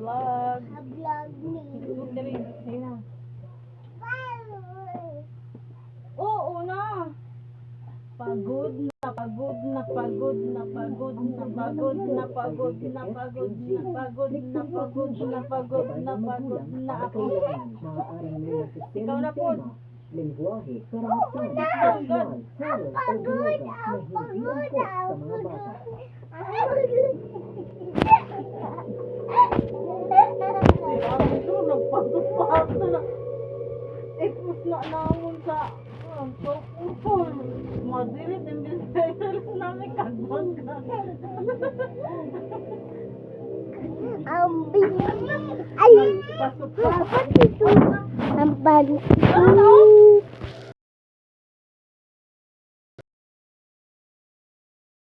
vlog. Vlog Dali, ni. ayun na. Oo na. Pagod na, pagod na, pagod na, pagod na, pagod na, pagod na, pagod na, pagod na, pagod na, pagod na, pagod na ako. Ikaw na po. Lengguwahe, karanasan, sexual, horror, o droga na hindi angkop sa mga bata. Ito, nagpagpapato na. Ipos na naman sa pagpupol. Madilit, imbis na isalis namin kagbanggan. Ay! Pasok pa. Dapat ito. Ang balik. Ano?